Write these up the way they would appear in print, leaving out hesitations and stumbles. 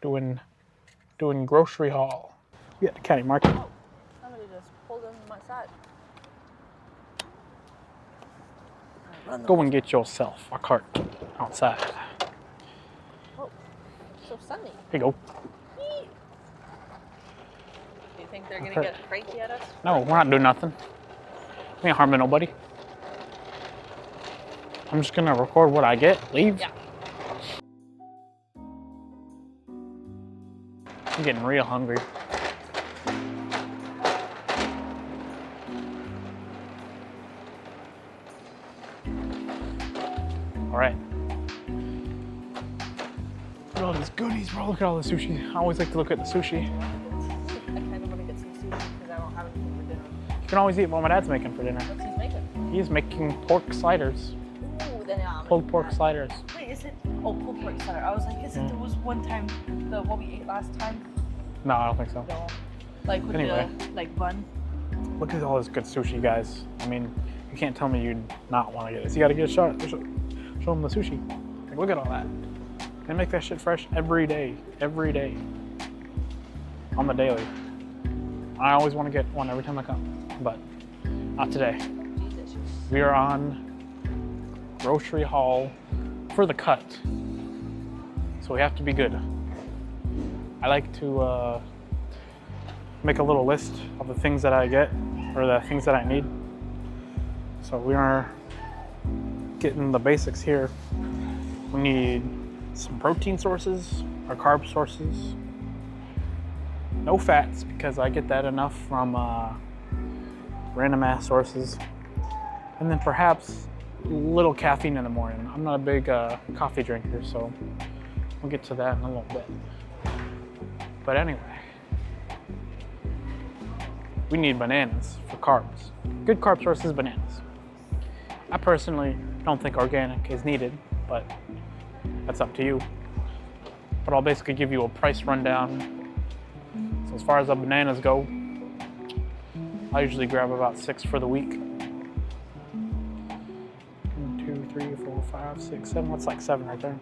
doing grocery haul. We at the county market. Oh, somebody just pulled into my side. Go and get yourself a cart outside. Oh, so sunny. Here you go. Do you think they're gonna get cranky at us? No, we're not doing nothing. We ain't harming nobody. I'm just gonna record what I get, leave. Yeah. I'm getting real hungry. All right. Look at all these goodies, bro. Look at all the sushi. I always like to look at the sushi. I kind of want to get some sushi because I don't have anything for dinner. You can always eat what my dad's making for dinner. What's he making? He's making pork sliders. Ooh, then Pulled pork sliders. Wait, is it? Oh, pulled pork slider. I was like, is it? There was one time what we ate last time. No, I don't think so. No. Like with Anyway. the bun. Look at all this good sushi, guys. I mean, you can't tell me you'd not want to get this. You got to get a shot. Show them the sushi. Like, look at all that. They make that shit fresh every day. Every day. On the daily. I always want to get one every time I come, but not today. Jesus. We are on grocery haul for the cut. So we have to be good. I like to make a little list of the things that I get or the things that I need. So we are getting the basics here. We need some protein sources or carb sources. No fats because I get that enough from random ass sources. And then perhaps a little caffeine in the morning. I'm not a big coffee drinker, so we'll get to that in a little bit. But anyway, we need bananas for carbs. Good carb source is bananas. I personally don't think organic is needed, but that's up to you. But I'll basically give you a price rundown. So as far as the bananas go, I usually grab about 6 for the week. 1, 2, 3, 4, 5, 6, 7. That's like 7 right there.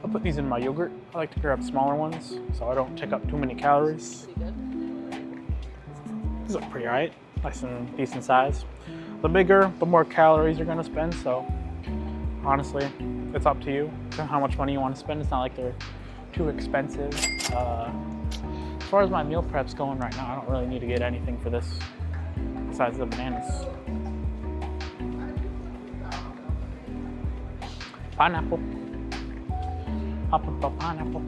I'll put these in my yogurt. I like to grab smaller ones so I don't take up too many calories. Pretty good. These look pretty alright. Nice and decent size. The bigger, the more calories you're gonna spend, so honestly, it's up to you how much money you want to spend. It's not like they're too expensive. As far as my meal prep's going right now, I don't really need to get anything for this besides the bananas. Pineapple. Pineapple.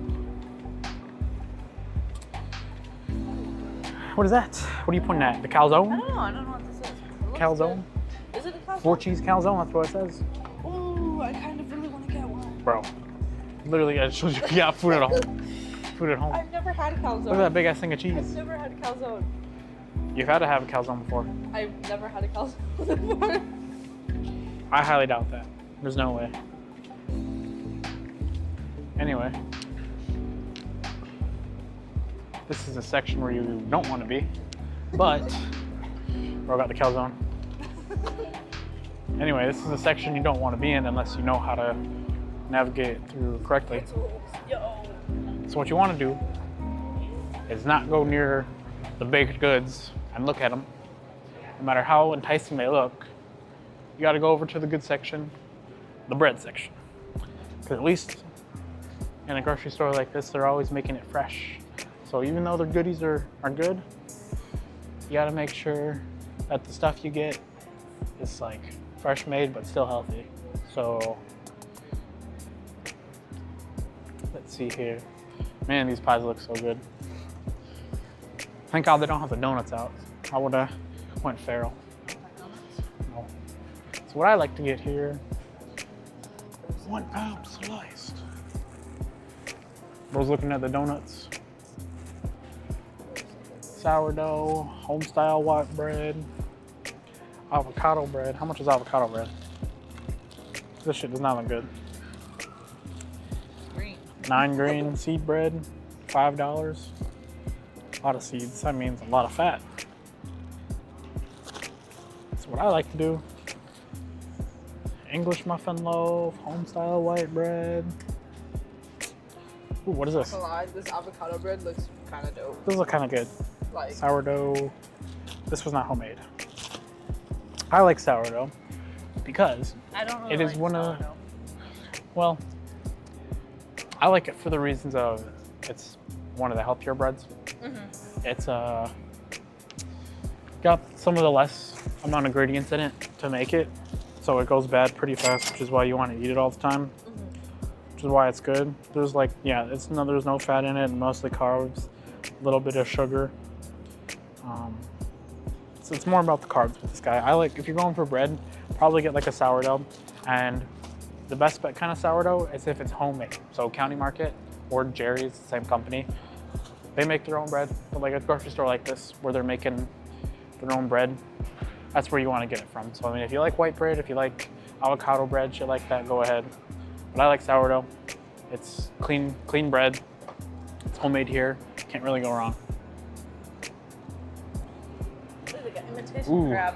What is that? What are you pointing at? The calzone? I don't know what this is. Calzone? Is it a calzone? 4 cheese calzone, that's what it says. Ooh, I kind of really want to get one. Bro, literally, I showed you got food at home. Food at home. I've never had a calzone. Look at that big ass thing of I've cheese. never had a calzone. You've had to have a calzone before. I've never had a calzone before. I highly doubt that. There's no way. Anyway, this is a section where you don't want to be, but bro, got the calzone. Anyway, this is a section you don't want to be in unless you know how to navigate it through correctly. Yo. So what you want to do is not go near the baked goods and look at them. No matter how enticing they look, you got to go over to the good section, the bread section. Because at least in a grocery store like this, they're always making it fresh. So even though their goodies are good, you got to make sure that the stuff you get is like fresh made but still healthy. So let's see here. Man, these pies look so good. Thank God they don't have the donuts out. I would have went feral. No. So what I like to get here, 1 pound sliced. Bro's looking at the donuts. Sourdough, home style white bread, avocado bread. How much is avocado bread? This shit does not look good. Green. 9 grain seed bread, $5. A lot of seeds, that means a lot of fat. So what I like to do, English muffin loaf, home style white bread. Ooh, what is this? Not gonna lie, this avocado bread looks kind of dope. This looks kind of good. Like Sourdough. This was not homemade. I like sourdough because I don't really it is like one of, sourdough. well, I like it for the reasons of it's one of the healthier breads. It's got some of the less amount of ingredients in it to make it, so it goes bad pretty fast, which is why you want to eat it all the time. Which is why it's good. There's like, yeah, there's no fat in it, mostly carbs, a little bit of sugar. So it's more about the carbs with this guy. I like, if you're going for bread, probably get like a sourdough, and the best bet kind of sourdough is if it's homemade. So County Market or Jerry's, same company, they make their own bread. But like a grocery store like this, where they're making their own bread, that's where you want to get it from. So I mean, if you like white bread, if you like avocado bread, shit like that, go ahead. But I like sourdough. It's clean bread. It's homemade here. Can't really go wrong. They got imitation Ooh. crab.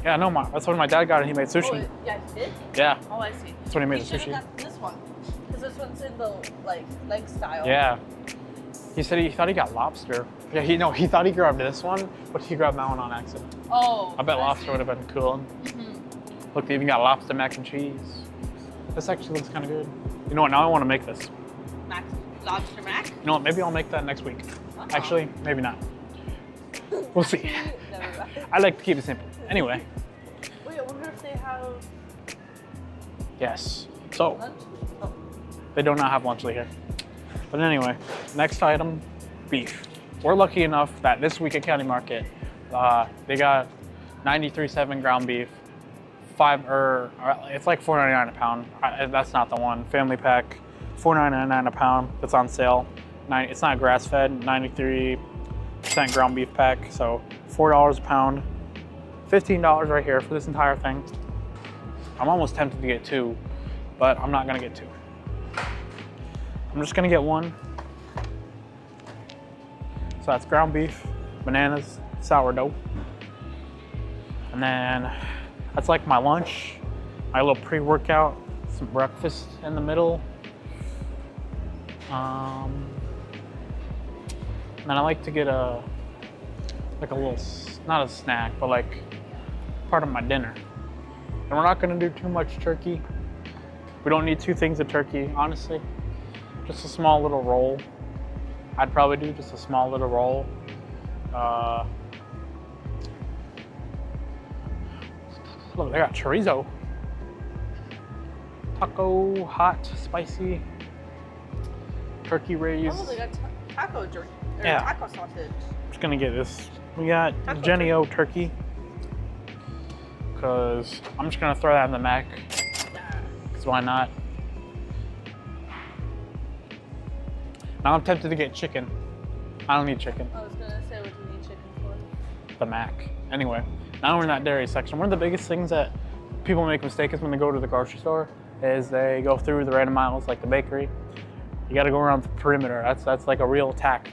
Yeah, no, that's what my dad got and he made Oh, sushi. yeah, he did? Yeah, Oh, I see. that's when he made the should've sushi. got this one. Because this one's in the, like, leg style. Yeah. He said he thought he got lobster. Yeah, he thought he grabbed this one, but he grabbed that one on accident. Oh. I bet lobster would have been cool. Look, they even got lobster mac and cheese. This actually looks kind of good. You know what? Now I want to make this. Lobster mac? You know what? Maybe I'll make that next week. Oh. Actually, maybe not. We'll see. Never mind. I like to keep it simple. Anyway, Wait, I wonder if they have yes. So lunch? Oh. they do not have lunch here. But anyway, next item, beef. We're lucky enough that this week at County Market, they got 93.7 ground beef. It's like $4.99 a pound. That's not the one. Family pack, $4.99 a pound. It's on sale. It's not grass fed. 93% ground beef pack. So $4 a pound. $15 right here for this entire thing. I'm almost tempted to get two, but I'm not gonna get two. I'm just gonna get one. So that's ground beef, bananas, sourdough. And then that's like my lunch, my little pre-workout, some breakfast in the middle. And then I like to get a little, not a snack, but like part of my dinner. And we're not gonna do too much turkey. We don't need two things of turkey, honestly. Just a small little roll. I'd probably do just a small little roll. Look, they got chorizo. Taco, hot, spicy. Turkey raised. Oh, they got taco jerky. Or Yeah. taco sausage. Just gonna get this. We got Taco Jenny O turkey. Cause I'm just gonna throw that in the mac. Cause why not? Now I'm tempted to get chicken. I don't need chicken. I was gonna say, what do you need chicken for? The mac. Anyway, now we're in that dairy section. One of the biggest things that people make mistakes when they go to the grocery store is they go through the random aisles like the bakery. You got to go around the perimeter. That's like a real tech.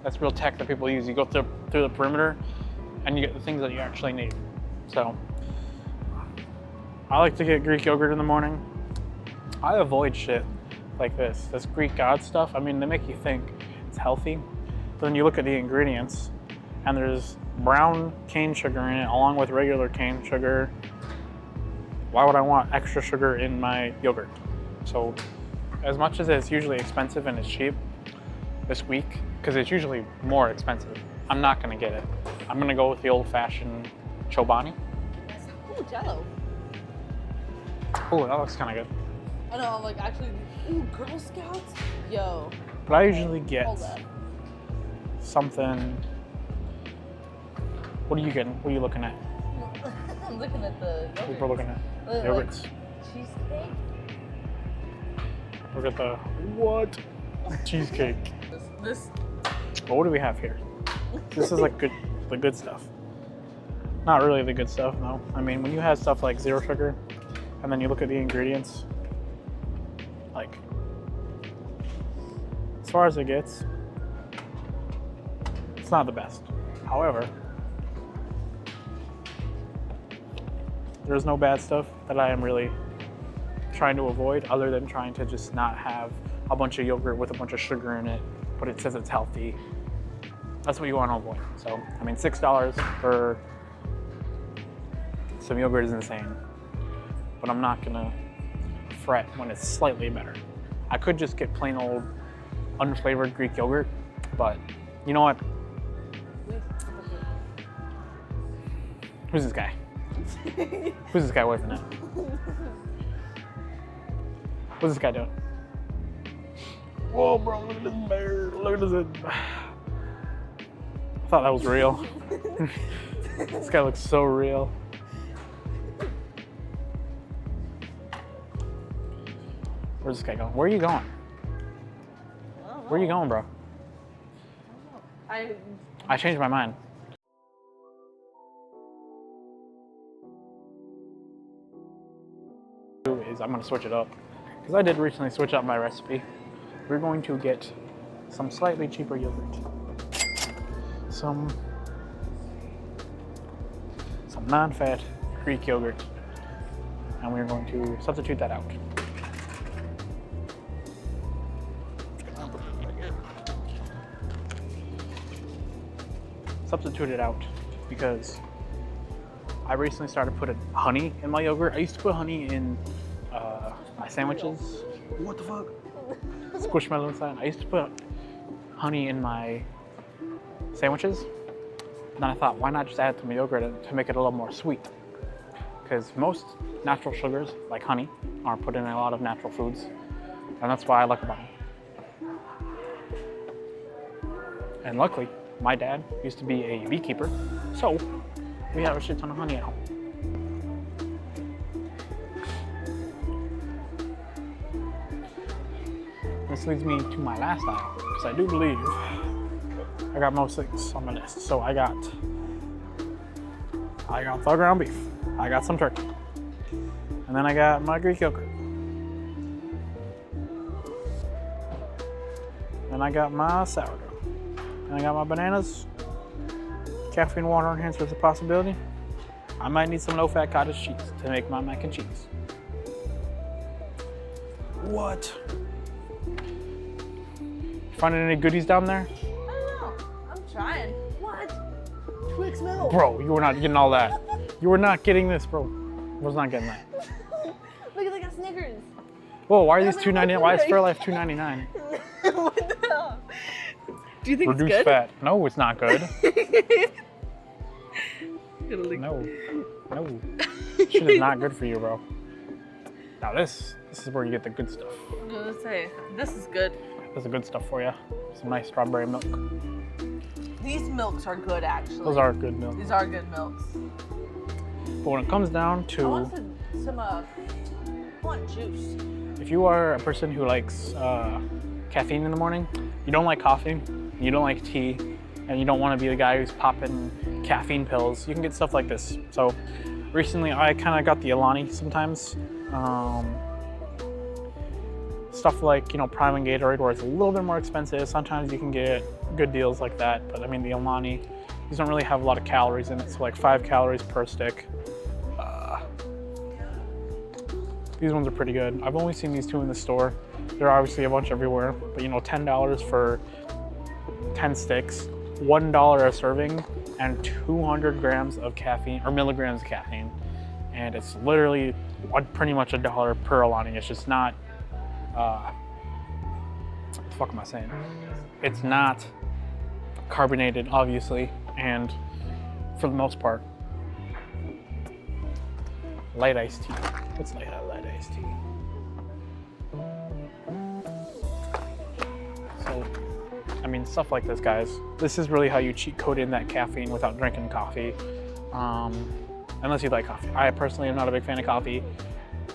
That's real tech that people use. You go through the perimeter, and you get the things that you actually need. So I like to get Greek yogurt in the morning. I avoid shit like this Greek God stuff. I mean, they make you think it's healthy, but then you look at the ingredients, and there's brown cane sugar in it along with regular cane sugar. Why would I want extra sugar in my yogurt? So as much as it's usually expensive and it's cheap this week, because it's usually more expensive, I'm not gonna get it. I'm gonna go with the old-fashioned Chobani. Ooh, Jello. Oh, that looks kind of good. I know, I'm like, actually, ooh, Girl Scouts? Yo. But I usually get Hold up. something. What are you getting? What are you looking at? I'm looking at the yogurt. We're looking at yogurts. Cheesecake? Look at the what? Cheesecake. This. Well, what do we have here? This is like the good stuff. Not really the good stuff, no. I mean, when you have stuff like zero sugar, and then you look at the ingredients, like, as far as it gets, it's not the best. However, there's no bad stuff that I am really trying to avoid, other than trying to just not have a bunch of yogurt with a bunch of sugar in it, but it says it's healthy. That's what you want to avoid. So, I mean, $6 for some yogurt is insane, but I'm not gonna fret when it's slightly better. I could just get plain old unflavored Greek yogurt, but you know what? Who's this guy? Who's this guy waving at? What's this guy doing? Whoa, bro, look at this bear. Look at this. I thought that was real. This guy looks so real. Where's this guy going? Where are you going? Where are you going, bro? I changed my mind. Is I'm gonna switch it up because I did recently switch up my recipe. We're going to get some slightly cheaper yogurt, some non-fat Greek yogurt, and we're going to substitute that out. Substitute it out because I recently started putting honey in my yogurt. I used to put honey in my sandwiches. What the fuck? Squishmallow inside. I used to put honey in my sandwiches. And then I thought, why not just add it to my yogurt to make it a little more sweet? Because most natural sugars, like honey, are put in a lot of natural foods. And that's why I like about them. And luckily, my dad used to be a beekeeper, so we have a shit ton of honey at home. This leads me to my last aisle, because I do believe I got most things on my list. So I got the ground beef, I got some turkey, and then I got my Greek yogurt, and I got my sourdough, and I got my bananas. Caffeine water enhancer is a possibility. I might need some low-fat cottage cheese to make my mac and cheese. What? Finding any goodies down there? I don't know. I'm trying. What? Twix milk. Bro, you were not getting all that. You were not getting this, bro. I was not getting that. Look, I got Snickers. Whoa, why are these $2.99? Why is Fairlife $2.99? What the hell? Do you think Reduced it's good? fat. No, it's not good. No. No. Shit is not good for you, bro. Now this is where you get the good stuff. I was gonna say, this is good. That's the good stuff for you. Some nice strawberry milk. These milks are good, actually. Those are good milk. These are good milks. But when it comes down I to, want I want juice. if you are a person who likes caffeine in the morning, you don't like coffee, you don't like tea, and you don't want to be the guy who's popping caffeine pills, you can get stuff like this. So recently I kind of got the Alani sometimes. Stuff like, you know, Prime and Gatorade, where it's a little bit more expensive. Sometimes you can get good deals like that, but I mean the Alani, these don't really have a lot of calories in it, so like 5 calories per stick. These ones are pretty good. I've only seen these two in the store. There are obviously a bunch everywhere, but you know, $10 for 10 sticks, $1 a serving, and 200 grams of caffeine, or milligrams of caffeine. And it's literally pretty much $1 per Alani. It's just not, what the fuck am I saying? It's not carbonated, obviously, and for the most part, light iced tea. What's light iced tea? So, I mean, stuff like this, guys. This is really how you cheat code in that caffeine without drinking coffee. Unless you like coffee. I personally am not a big fan of coffee.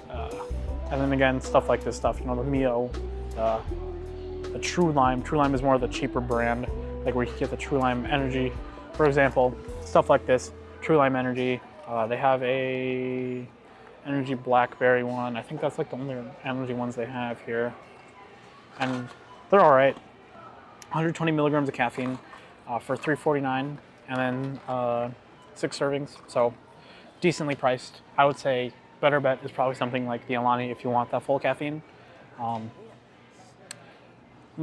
And then again, stuff like this stuff, you know, the Mio, the True Lime. True Lime is more of the cheaper brand, like where you get the True Lime Energy. For example, stuff like this, True Lime Energy. They have a Energy Blackberry one. I think that's like the only energy ones they have here. And they're all right. 120 milligrams of caffeine for $3.49, and then 6 servings. So decently priced, I would say, better bet is probably something like the Alani if you want that full caffeine. I'm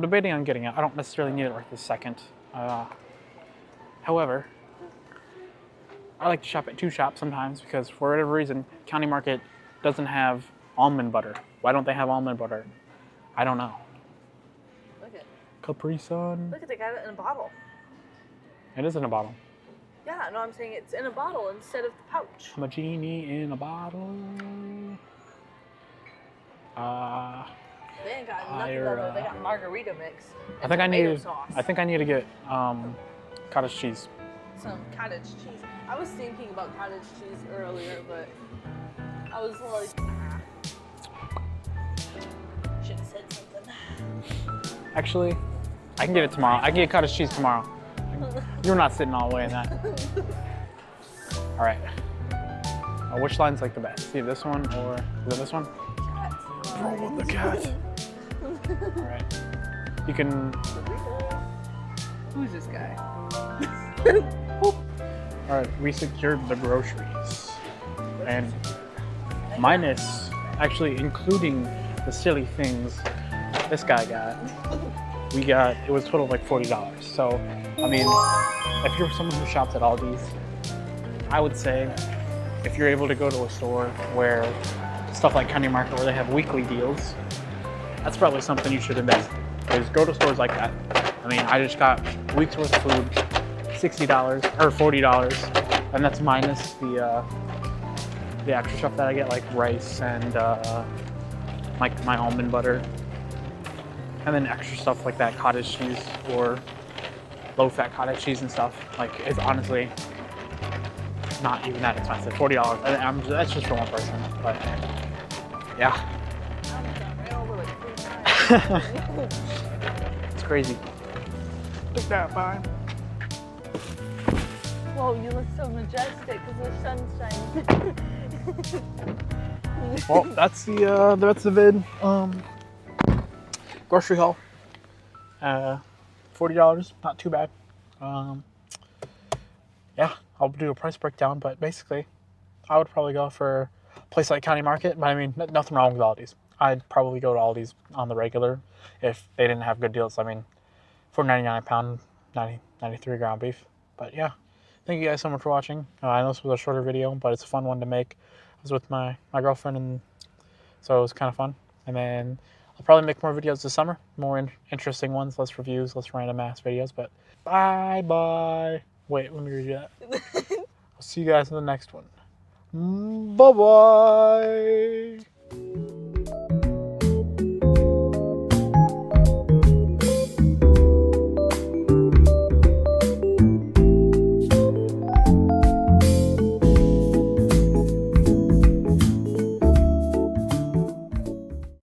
debating on getting it. I don't necessarily need it right this second. However, I like to shop at two shops sometimes because for whatever reason, County Market doesn't have almond butter. Why don't they have almond butter? I don't know. Look at Capri Sun. Look at they got it in a bottle. It is in a bottle. Yeah, no, I'm saying it's in a bottle instead of the pouch. I'm a genie in a bottle. They ain't got nothing other. They got margarita mix. I think I need. Sauce. I think I need to get cottage cheese. Some cottage cheese. I was thinking about cottage cheese earlier, but I was like, nah. Should have said something. Actually, I can get it tomorrow. I can get cottage cheese tomorrow. You're not sitting all the way in that. All right. Which line's like the best? See this one or is it this one? Roll with the cat. All right. You can. Who's this guy? All right. We secured the groceries, and minus actually including the silly things this guy got. We got, it was a total of like $40. So, I mean, if you're someone who shops at Aldi's, I would say if you're able to go to a store where stuff like County Market where they have weekly deals, that's probably something you should invest in. Is go to stores like that. I mean, I just got a week's worth of food, $60 or $40, and that's minus the extra stuff that I get, like rice and like my almond butter. And then extra stuff like that, cottage cheese or low-fat cottage cheese and stuff. Like, it's honestly not even that expensive. $40. That's just for one person, but yeah. It's crazy. Took that by. Whoa, you look so majestic because the sun's shining. Well, that's the vid. Grocery haul, $40, not too bad. Yeah, I'll do a price breakdown, but basically, I would probably go for a place like County Market, but I mean, nothing wrong with Aldi's. I'd probably go to Aldi's on the regular if they didn't have good deals. I mean, $4.99 a pound, 93 ground beef. But yeah, thank you guys so much for watching. I know this was a shorter video, but it's a fun one to make. I was with my girlfriend, and so it was kind of fun. And then I'll probably make more videos this summer, more interesting ones, less reviews, less random ass videos, but bye. Wait, let me read that. I'll see you guys in the next one. Bye-bye.